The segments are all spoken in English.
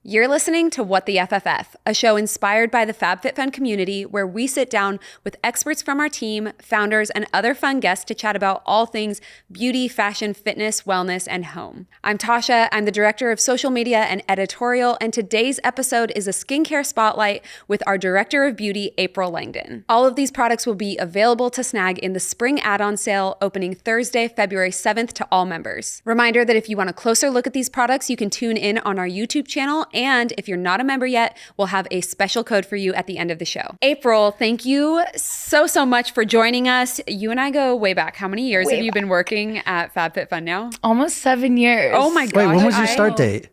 You're listening to What the FFF, a show inspired by the FabFitFun community where we sit down with experts from our team, founders, and other fun guests to chat about all things beauty, fashion, fitness, wellness, and home. I'm Tasha. I'm the director of social media and editorial, and today's episode is a skincare spotlight with our director of beauty, April Langdon. All of these products will be available to snag in the spring add-on sale opening Thursday, February 7th to all members. Reminder that if you want a closer look at these products, you can tune in on our YouTube channel. And if you're not a member yet, we'll have a special code for you at the end of the show. April, thank you so much for joining us. You and I go way back. How many years have you been working at FabFitFun now? Almost 7 years. Oh my gosh. Wait, when was your start date?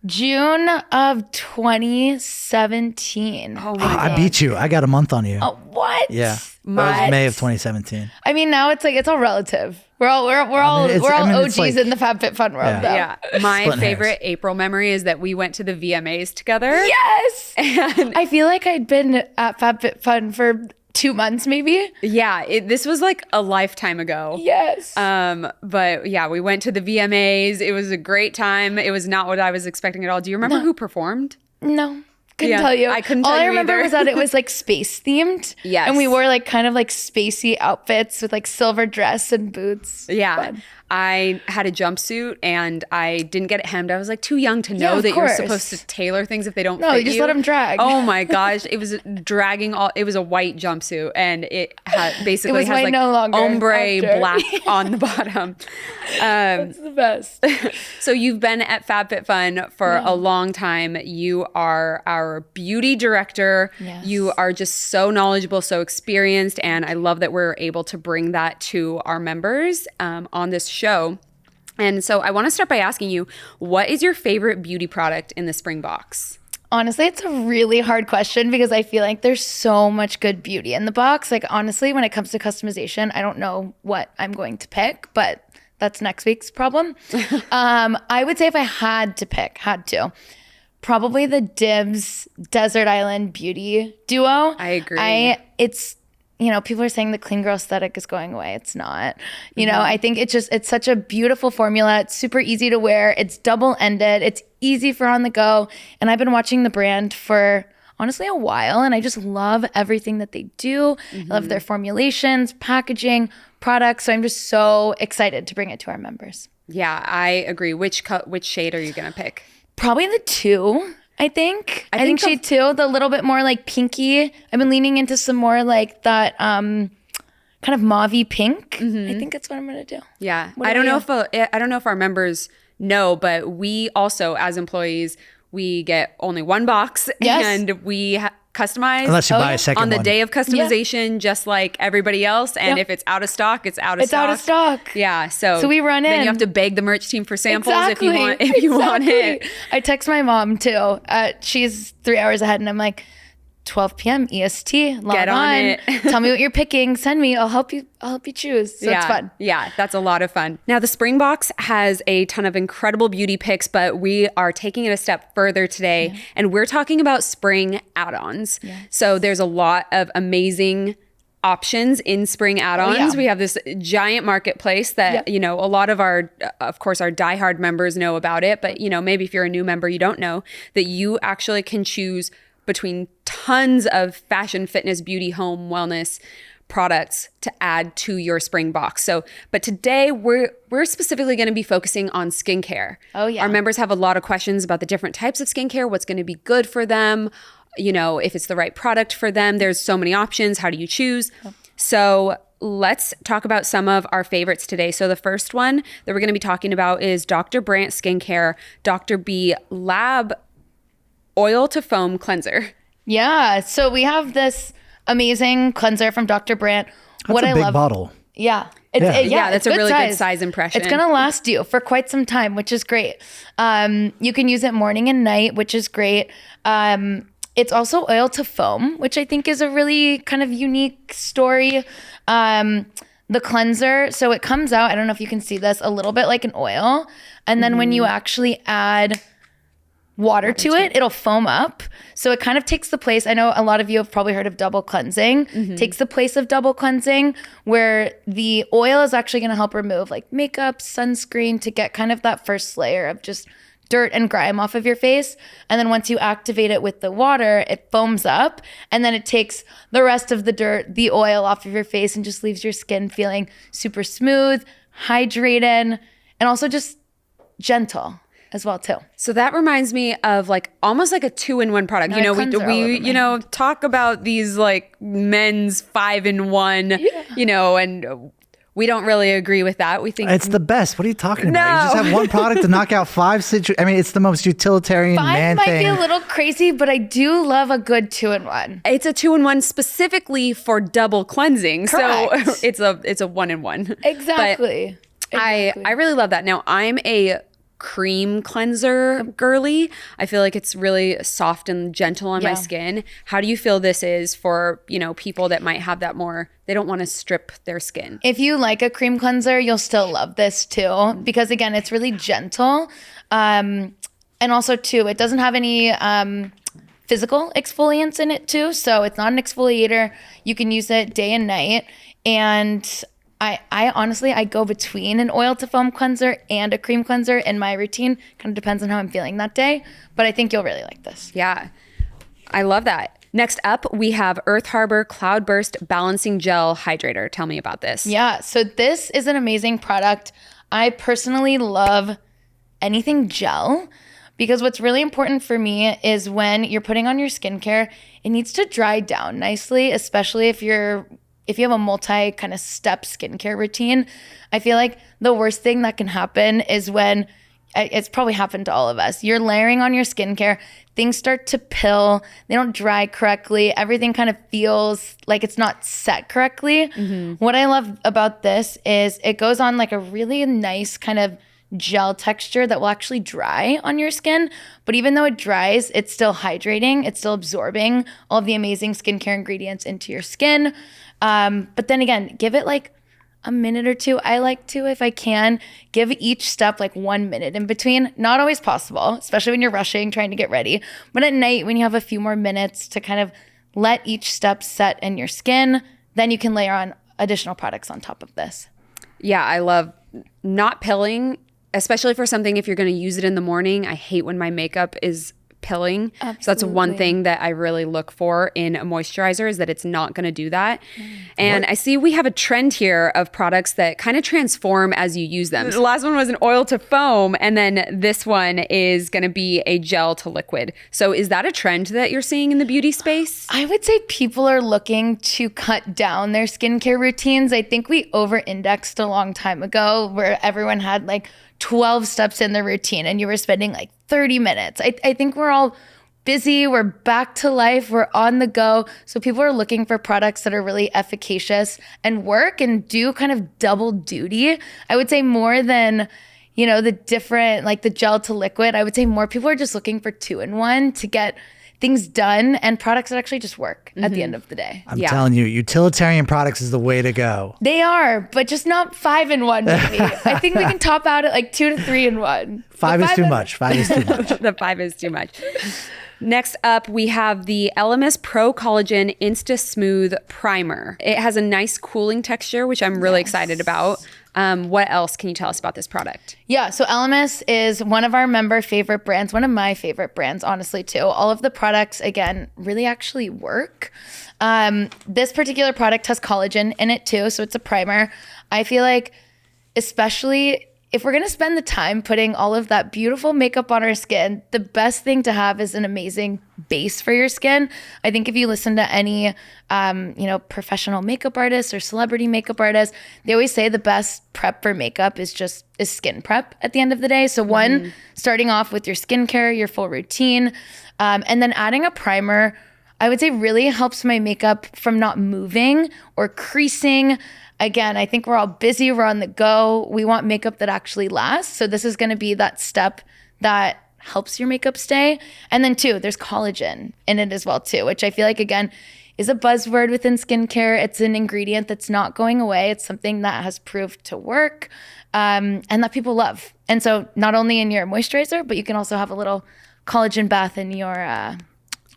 June of 2017. Oh my God. I beat you. I got a month on you. Oh, what? Yeah. That was May of 2017. I mean, now it's all relative. We're all OGs in the FabFitFun world. Yeah. My favorite April memory is that we went to the VMAs together. Yes. And I feel like I'd been at FabFitFun for 2 months, maybe. Yeah, this was like a lifetime ago. Yes. But yeah, we went to the VMAs. It was a great time. It was not what I was expecting at all. Do you remember who performed? No. Couldn't tell you. I couldn't tell you All I remember either. was that it was like space themed. Yes. And we wore like kind of like spacey outfits with like silver dress and boots. Yeah. Fun. I had a jumpsuit and I didn't get it hemmed. I was like too young to know of that you're course. supposed to tailor things if they don't No, fit you just let them drag. Oh my gosh. It was dragging it was a white jumpsuit and it basically has like no longer ombre after. black on the bottom. That's the best. So you've been at FabFitFun for a long time. You are our beauty director. Yes. You are just so knowledgeable, so experienced, and I love that we're able to bring that to our members on this show. And so I want to start by asking you, what is your favorite beauty product in the spring box? Honestly, it's a really hard question because I feel like there's so much good beauty in the box. Like honestly, when it comes to customization, I don't know what I'm going to pick, but that's next week's problem. I would say if I had to pick, probably the Dibs Desert Island Beauty Duo. I agree. People are saying the clean girl aesthetic is going away. It's not. I think it's such a beautiful formula. It's super easy to wear. It's double-ended. It's easy for on the go. And I've been watching the brand for honestly a while, and I just love everything that they do. I love their formulations, packaging, products. So I'm just so excited to bring it to our members. Yeah, I agree. Which shade are you going to pick? Probably the 2. I think shade 2, the little bit more like pinky. I've been leaning into some more like that kind of mauvey pink. I think that's what I'm gonna do. Yeah, I don't know if our members know, but we also as employees we get only one box and we customize unless you buy a second on the one. day of customization, just like everybody else. And if it's out of stock, it's out of stock. It's out of stock. Yeah, so we run in. Then you have to beg the merch team for samples if you want it. I text my mom too. She's 3 hours ahead, and I'm like, 12 p.m. EST. Log Get on it. Tell me what you're picking. Send me. I'll help you choose. So it's fun. Yeah, that's a lot of fun. Now the spring box has a ton of incredible beauty picks, but we are taking it a step further today, and we're talking about spring add-ons. Yes. So there's a lot of amazing options in spring add-ons. We have this giant marketplace that, a lot of our diehard members know about it, but maybe if you're a new member, you don't know that you actually can choose between tons of fashion, fitness, beauty, home, wellness products to add to your spring box. But today we're specifically going to be focusing on skincare. Oh yeah. Our members have a lot of questions about the different types of skincare, what's going to be good for them, if it's the right product for them. There's so many options. How do you choose? So let's talk about some of our favorites today. So the first one that we're going to be talking about is Dr.Brandt Skincare Dr. B Lab Oil to Foam Cleanser. Yeah. So we have this amazing cleanser from Dr. Brandt. That's a big bottle. Yeah. That's a really good size impression. It's going to last you for quite some time, which is great. You can use it morning and night, which is great. It's also oil to foam, which I think is a really kind of unique story. The cleanser, so it comes out, I don't know if you can see this, a little bit like an oil. And then when you actually add water to it, it'll foam up. So it kind of takes the place. I know a lot of you have probably heard of double cleansing. Takes the place of double cleansing, where the oil is actually going to help remove like makeup, sunscreen, to get kind of that first layer of just dirt and grime off of your face. And then once you activate it with the water, it foams up, and then it takes the rest of the dirt, the oil off of your face, and just leaves your skin feeling super smooth, hydrated, and also just gentle as well too. So that reminds me of like almost like a 2-in-1 product. You know, we talk about these like men's 5-in-1, you know, and we don't really agree with that. We think it's the best. What are you talking about? You just have one product to knock out 5 situations. I mean, it's the most utilitarian 5 man might thing. be a little crazy, but I do love a good 2-in-1. It's a 2-in-1 specifically for double cleansing. Correct. So it's a 1-in-1. Exactly. I really love that. Now I'm a cream cleanser girly. I feel like it's really soft and gentle on my skin. How do you feel this is for, you know, people that might have that more, they don't want to strip their skin? If you like a cream cleanser, you'll still love this too, because again, it's really gentle. And also too, it doesn't have any physical exfoliants in it too. So it's not an exfoliator. You can use it day and night. And I honestly, I go between an oil to foam cleanser and a cream cleanser in my routine. Kind of depends on how I'm feeling that day, but I think you'll really like this. Yeah, I love that. Next up, we have Earth Harbor CLOUDBURST Balancing Gel Hydrator. Tell me about this. Yeah, so this is an amazing product. I personally love anything gel, because what's really important for me is when you're putting on your skincare, it needs to dry down nicely, especially if you have a multi kind of step skincare routine. I feel like the worst thing that can happen is when, it's probably happened to all of us, you're layering on your skincare, things start to pill, they don't dry correctly, everything kind of feels like it's not set correctly. What I love about this is it goes on like a really nice kind of gel texture that will actually dry on your skin. But even though it dries, it's still hydrating. It's still absorbing all of the amazing skincare ingredients into your skin. But then again, give it like a minute or two. I like to, if I can, give each step like 1 minute in between. Not always possible, especially when you're rushing, trying to get ready. But at night, when you have a few more minutes to kind of let each step set in your skin, then you can layer on additional products on top of this. Yeah, I love not pilling, especially for something if you're going to use it in the morning. I hate when my makeup is pilling. Absolutely. So that's one thing that I really look for in a moisturizer, is that it's not going to do that. And I see we have a trend here of products that kind of transform as you use them. The last one was an oil to foam, and then this one is going to be a gel to liquid. So is that a trend that you're seeing in the beauty space? I would say people are looking to cut down their skincare routines. I think we over-indexed a long time ago where everyone had like 12 steps in their routine and you were spending like 30 minutes. I think we're all busy. We're back to life. We're on the go. So people are looking for products that are really efficacious and work and do kind of double duty. I would say more than, you know, the different, like the gel to liquid. I would say more people are just looking for 2-in-1 to get things done and products that actually just work at the end of the day. I'm telling you, utilitarian products is the way to go. They are, but just not 5-in-1 maybe. I think we can top out at like 2 to 3-in-1. 5 is too much. 5 is too much. The 5 is too much. Next up, we have the ELEMIS Pro-Collagen Insta-Smooth Primer. It has a nice cooling texture, which I'm really excited about. What else can you tell us about this product? Yeah, so ELEMIS is one of our member favorite brands, one of my favorite brands, honestly, too. All of the products, again, really actually work. This particular product has collagen in it, too, so it's a primer. I feel like, especially if we're going to spend the time putting all of that beautiful makeup on our skin, the best thing to have is an amazing base for your skin. I think if you listen to any, professional makeup artists or celebrity makeup artists, they always say the best prep for makeup is skin prep at the end of the day. So one, starting off with your skincare, your full routine, and then adding a primer, I would say really helps my makeup from not moving or creasing. Again, I think we're all busy, we're on the go. We want makeup that actually lasts. So this is going to be that step that helps your makeup stay. And then 2, there's collagen in it as well too, which I feel like, again, is a buzzword within skincare. It's an ingredient that's not going away. It's something that has proved to work and that people love. And so not only in your moisturizer, but you can also have a little collagen bath in your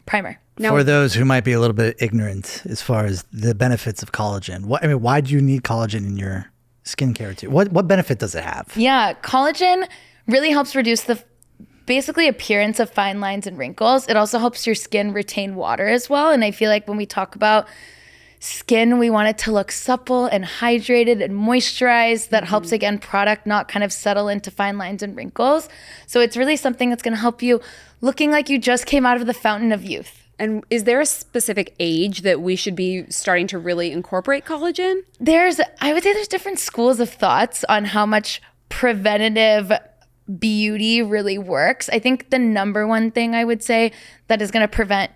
primer. Now, for those who might be a little bit ignorant as far as the benefits of collagen, why do you need collagen in your skincare too? What benefit does it have? Yeah, collagen really helps reduce basically appearance of fine lines and wrinkles. It also helps your skin retain water as well. And I feel like when we talk about skin, we want it to look supple and hydrated and moisturized. That helps, again, product not kind of settle into fine lines and wrinkles. So it's really something that's going to help you looking like you just came out of the fountain of youth. And is there a specific age that we should be starting to really incorporate collagen? I would say there's different schools of thoughts on how much preventative beauty really works. I think the number one thing I would say that is going to prevent,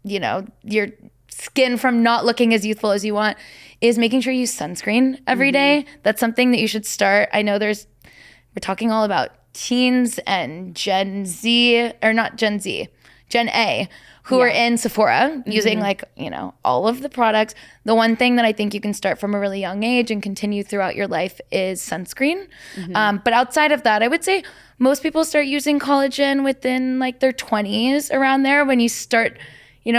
your skin from not looking as youthful as you want is making sure you use sunscreen every day. That's something that you should start. I know we're talking all about teens and Gen A, who are in Sephora using all of the products. The one thing that I think you can start from a really young age and continue throughout your life is sunscreen. But outside of that, I would say most people start using collagen within like their 20s, around there, when you start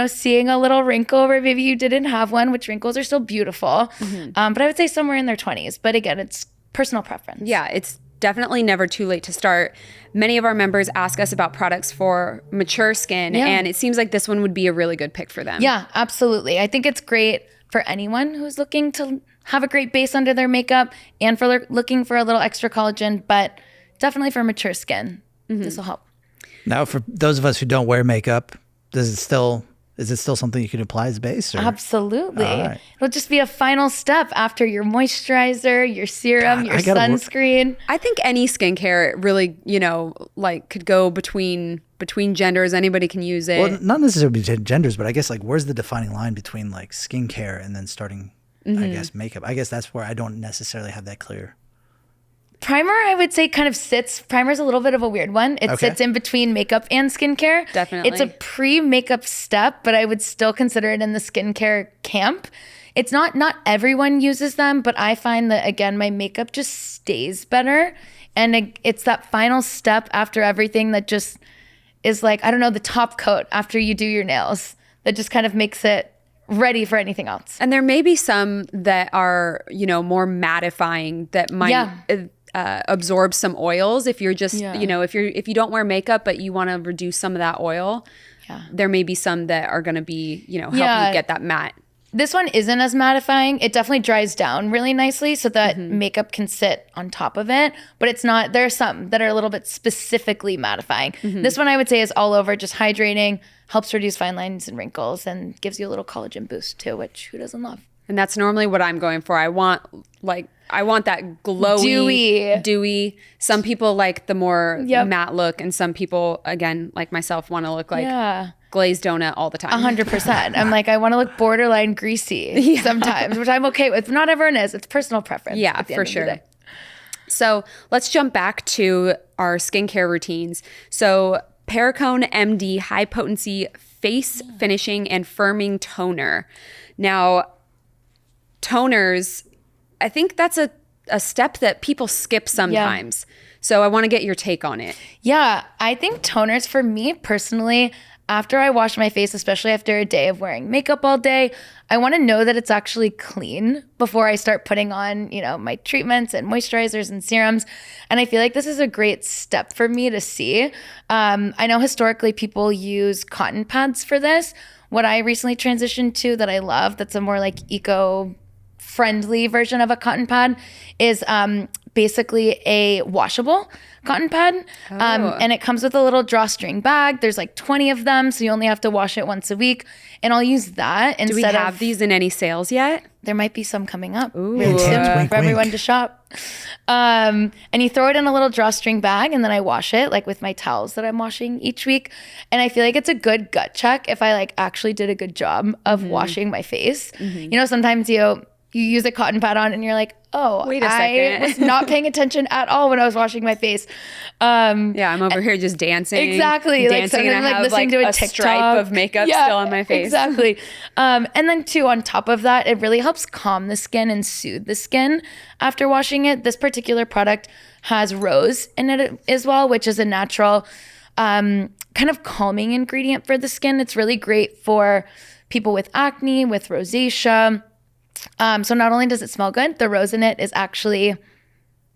seeing a little wrinkle where maybe you didn't have one, which wrinkles are still beautiful. But I would say somewhere in their 20s. But again, it's personal preference. Yeah, it's definitely never too late to start. Many of our members ask us about products for mature skin, and it seems like this one would be a really good pick for them. Yeah, absolutely. I think it's great for anyone who's looking to have a great base under their makeup and for looking for a little extra collagen, but definitely for mature skin, this will help. Now, for those of us who don't wear makeup, is it still something you can apply as base? Or? Absolutely. Right. It'll just be a final step after your moisturizer, your serum, your sunscreen. I think any skincare really, could go between genders. Anybody can use it. Well, not necessarily genders, but I guess where's the defining line between like skincare and then starting, I guess, makeup? I guess that's where I don't necessarily have that clear. Primer, I would say, primer's a little bit of a weird one. It sits in between makeup and skincare. Definitely. It's a pre-makeup step, but I would still consider it in the skincare camp. It's not everyone uses them, but I find that, again, my makeup just stays better. And it's that final step after everything that just is the top coat after you do your nails that just kind of makes it ready for anything else. And there may be some that are, more mattifying that might absorb some oils. If you're just, if you don't wear makeup, but you want to reduce some of that oil, there may be some that are going to be, help you get that matte. This one isn't as mattifying. It definitely dries down really nicely so that makeup can sit on top of it, but it's not. There are some that are a little bit specifically mattifying. This one I would say is all over, just hydrating, helps reduce fine lines and wrinkles, and gives you a little collagen boost too, which who doesn't love? And that's normally what I'm going for. I want that glowy, dewy. Some people like the more matte look, and some people, again, like myself, want to look like glazed donut all the time. 100%. I'm I want to look borderline greasy sometimes, which I'm okay with. Not everyone is. It's personal preference. Yeah, for sure. So let's jump back to our skincare routines. So Perricone MD High Potency Face Finishing and Firming Toner. Now, toners, I think that's a step that people skip sometimes. So I want to get your take on it. Yeah, I think toners, for me personally, after I wash my face, especially after a day of wearing makeup all day, I want to know that it's actually clean before I start putting on, my treatments and moisturizers and serums. And I feel like this is a great step for me to see. I know historically people use cotton pads for this. What I recently transitioned to that I love, that's a more eco-friendly version of a cotton pad, is basically a washable cotton pad. And it comes with a little drawstring bag. There's 20 of them, so you only have to wash it once a week. And I'll use that instead of... Do we have these in any sales yet? There might be some coming up. Ooh. Really soon for everyone to shop. And you throw it in a little drawstring bag, and then I wash it with my towels that I'm washing each week. And I feel like it's a good gut check if I actually did a good job of washing my face. Sometimes you use a cotton pad on and you're like, oh, wait a second. I was not paying attention at all when I was washing my face. I'm over here just dancing. Exactly. Dancing, and I have listening to a TikTok. Stripe of makeup still on my face. Exactly. And then too, on top of that, it really helps calm the skin and soothe the skin after washing it. This particular product has rose in it as well, which is a natural kind of calming ingredient for the skin. It's really great for people with acne, with rosacea. So not only does it smell good, the rose in it is actually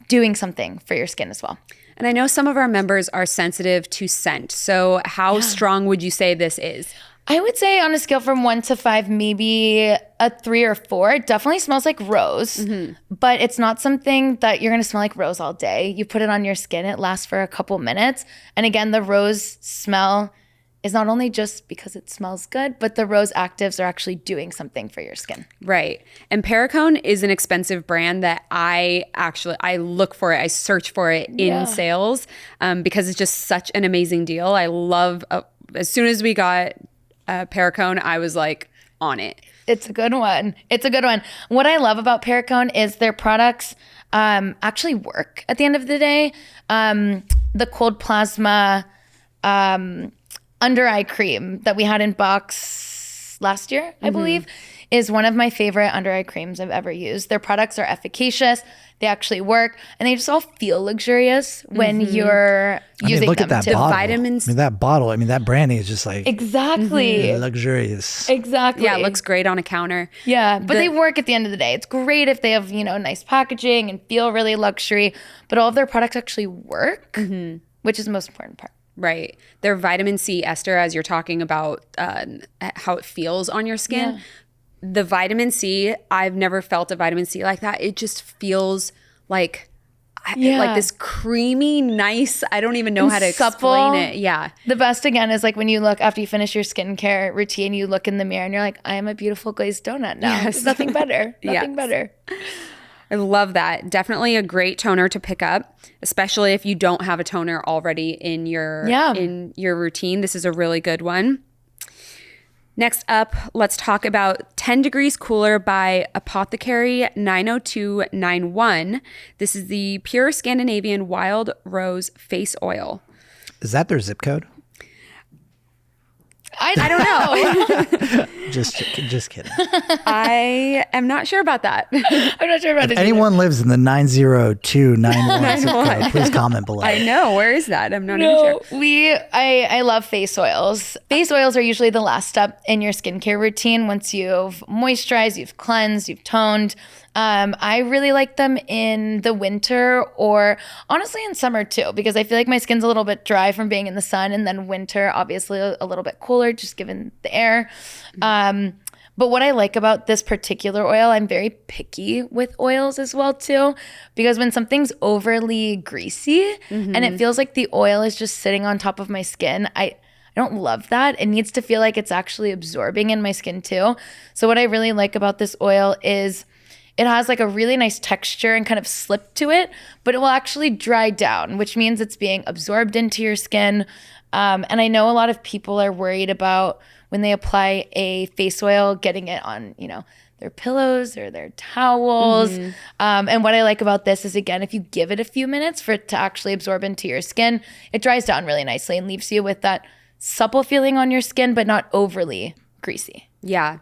doing something for your skin as well. And I know some of our members are sensitive to scent. So how strong would you say this is? I would say on a scale from 1 to 5, maybe a 3 or 4. It definitely smells like rose, but it's not something that you're going to smell like rose all day. You put it on your skin, it lasts for a couple minutes. And again, the rose smell is not only just because it smells good, but the rose actives are actually doing something for your skin. Right. And Perricone is an expensive brand that I look for it. I search for it in sales because it's just such an amazing deal. I love, as soon as we got Perricone, I was like on it. It's a good one. It's a good one. What I love about Perricone is their products actually work at the end of the day. The cold plasma under eye cream that we had in box last year, I believe, is one of my favorite under eye creams I've ever used. Their products are efficacious. They actually work, and they just all feel luxurious when you're using look them. At that bottle. Vitamins. That bottle. that branding is just like exactly luxurious. Exactly. Yeah, it looks great on a counter. Yeah, but they work at the end of the day. It's great if they have, nice packaging and feel really luxury, but all of their products actually work, which is the most important part. Right. Their vitamin C ester, as you're talking about how it feels on your skin. Yeah. The vitamin C, I've never felt a vitamin C like that. It just feels like this creamy, nice, I don't even know how to explain it. Yeah. The best again is like when you look after you finish your skincare routine, you look in the mirror and you're like, I am a beautiful glazed donut now. Yes. There's nothing better. Nothing better. I love that. Definitely a great toner to pick up, especially if you don't have a toner already in your routine. This is a really good one. Next up, let's talk about 10 Degrees Cooler by Apothecary 90291. This is the Pure Scandinavian Wild Rose Face Oil. Is that their zip code? I don't know. Just kidding. I am not sure about that. I'm not sure about it. If anyone lives in the 90291 zip code, please comment below. I know. Where is that? I'm not even sure. I love face oils. Face oils are usually the last step in your skincare routine. Once you've moisturized, you've cleansed, you've toned. I really like them in the winter or honestly in summer too, because I feel like my skin's a little bit dry from being in the sun, and then winter, obviously a little bit cooler, just given the air. But what I like about this particular oil, I'm very picky with oils as well too, because when something's overly greasy and it feels like the oil is just sitting on top of my skin, I don't love that. It needs to feel like it's actually absorbing in my skin too. So what I really like about this oil is it has like a really nice texture and kind of slip to it, but it will actually dry down, which means it's being absorbed into your skin. And I know a lot of people are worried about when they apply a face oil, getting it on, their pillows or their towels. And what I like about this is, again, if you give it a few minutes for it to actually absorb into your skin, it dries down really nicely and leaves you with that supple feeling on your skin, but not overly greasy. Yeah.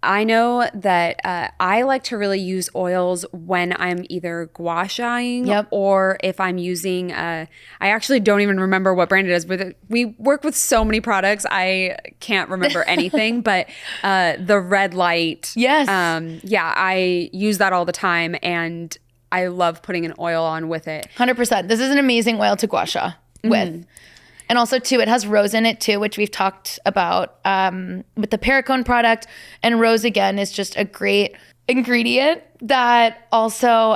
I know that I like to really use oils when I'm either gua shaing or if I'm using, I actually don't even remember what brand it is, but we work with so many products, I can't remember anything, but the red light. Yes. I use that all the time, and I love putting an oil on with it. 100%. This is an amazing oil to gua sha with. And also, too, it has rose in it, too, which we've talked about with the Perricone product. And rose, again, is just a great ingredient that also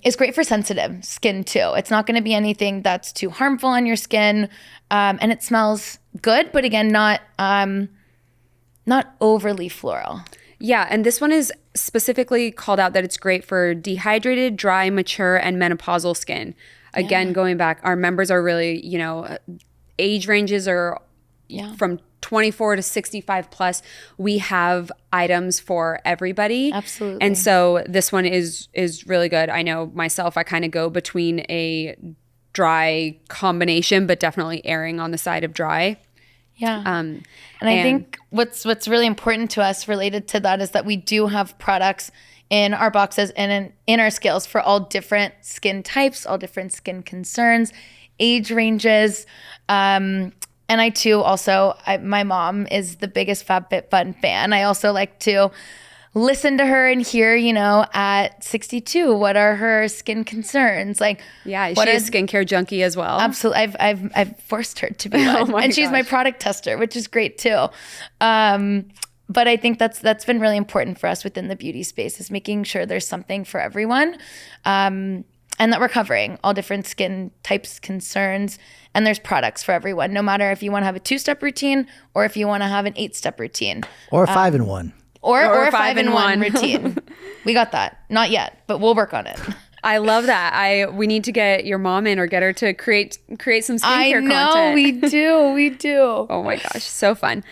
is great for sensitive skin, too. It's not going to be anything that's too harmful on your skin. And it smells good, but again, not overly floral. Yeah, and this one is specifically called out that it's great for dehydrated, dry, mature, and menopausal skin. Again, going back, our members are really, age ranges are from 24 to 65 plus. We have items for everybody. Absolutely. And so this one is really good. I know myself, I kind of go between a dry combination, but definitely erring on the side of dry. Yeah. And I think what's really important to us related to that is that we do have products in our boxes and in our scales for all different skin types, all different skin concerns, age ranges. And I too also, my mom is the biggest FabFitFun fan. I also like to listen to her and hear, at 62, what are her skin concerns? Like, yeah, is she a skincare junkie as well? Absolutely. I've forced her to be one. And she's my product tester, which is great too. But I think that's been really important for us within the beauty space, is making sure there's something for everyone, and that we're covering all different skin types, concerns, and there's products for everyone, no matter if you want to have a 2-step routine or if you want to have an 8-step routine. Or a 5-in-1. Or a 5-in-1 routine. We got that. Not yet, but we'll work on it. I love that. We need to get your mom in or get her to create some skincare content. I know, we do. Oh my gosh, so fun.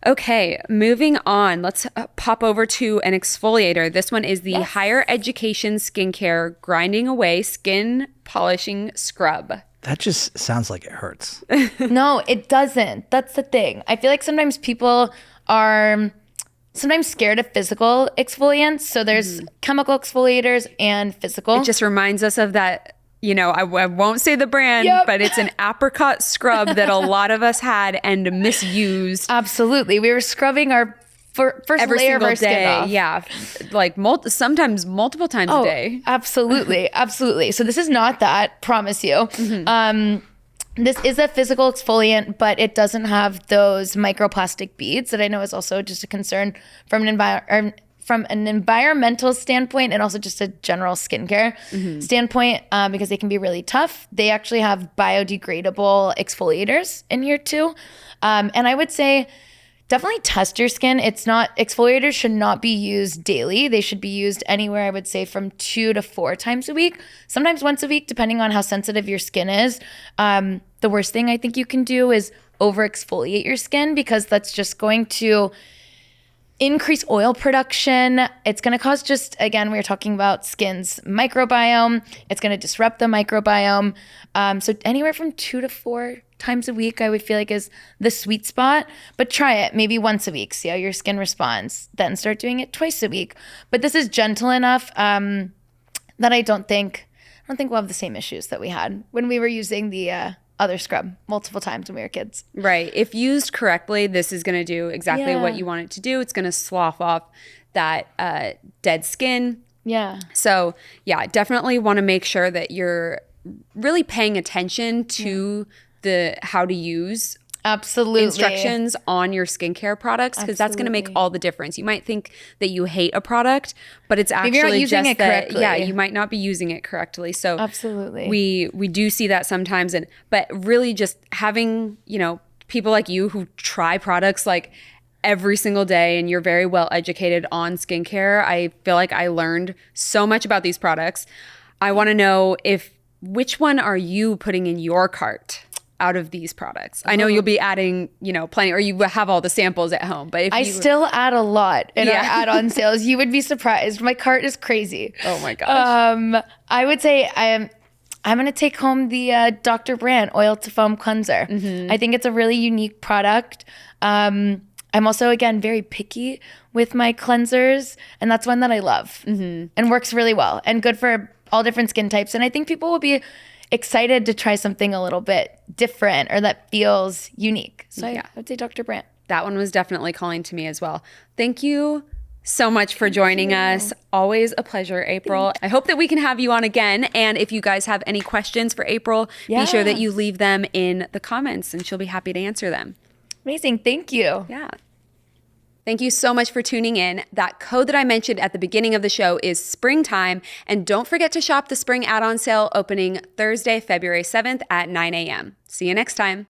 Okay, moving on. Let's pop over to an exfoliator. This one is the Higher Education Skincare Grinding Away Skin Polishing Scrub. That just sounds like it hurts. No, it doesn't. That's the thing. I feel like sometimes people are scared of physical exfoliants. So there's chemical exfoliators and physical. It just reminds us of that. I won't say the brand, but it's an apricot scrub that a lot of us had and misused. Absolutely. We were scrubbing our first every layer of our day. skin off. Yeah. Like sometimes multiple times a day. Absolutely. Absolutely. So this is not that, promise you. This is a physical exfoliant, but it doesn't have those microplastic beads that I know is also just a concern from an environmental standpoint, and also just a general skincare standpoint, because they can be really tough. They actually have biodegradable exfoliators in here too. And I would say definitely test your skin. Exfoliators should not be used daily. They should be used anywhere, I would say, from 2 to 4 times a week, sometimes once a week, depending on how sensitive your skin is. The worst thing I think you can do is over exfoliate your skin, because that's just going to increase oil production. It's going to cause again, we were talking about skin's microbiome. It's going to disrupt the microbiome. So anywhere from 2 to 4 times a week, I would feel like is the sweet spot, but try it maybe once a week, see how your skin responds, then start doing it twice a week. But this is gentle enough that I don't think we'll have the same issues that we had when we were using the other scrub multiple times when we were kids. Right. If used correctly, this is going to do exactly what you want it to do. It's going to slough off that dead skin. Yeah. So definitely want to make sure that you're really paying attention to the how to use instructions on your skincare products, because that's going to make all the difference. You might think that you hate a product, but it's actually maybe you're not using just it that correctly. you might not be using it correctly. So absolutely, we do see that sometimes, but really just having people like you who try products like every single day, and you're very well educated on skincare. I feel like I learned so much about these products. I want to know which one are you putting in your cart out of these products? I know you'll be adding, plenty, or you have all the samples at home, but I still add a lot in our add-on sales. You would be surprised. My cart is crazy. Oh my gosh. I would say I'm going to take home the Dr.Brandt Oil to Foam Cleanser. I think it's a really unique product. I'm also, again, very picky with my cleansers, and that's one that I love and works really well and good for all different skin types. And I think people will be excited to try something a little bit different or that feels unique. So I would say Dr. Brandt. That one was definitely calling to me as well. Thank you so much for joining us. Always a pleasure, April. I hope that we can have you on again. And if you guys have any questions for April, be sure that you leave them in the comments and she'll be happy to answer them. Amazing. Thank you. Yeah. Thank you so much for tuning in. That code that I mentioned at the beginning of the show is springtime. And don't forget to shop the spring add-on sale opening Thursday, February 7th at 9 a.m. See you next time.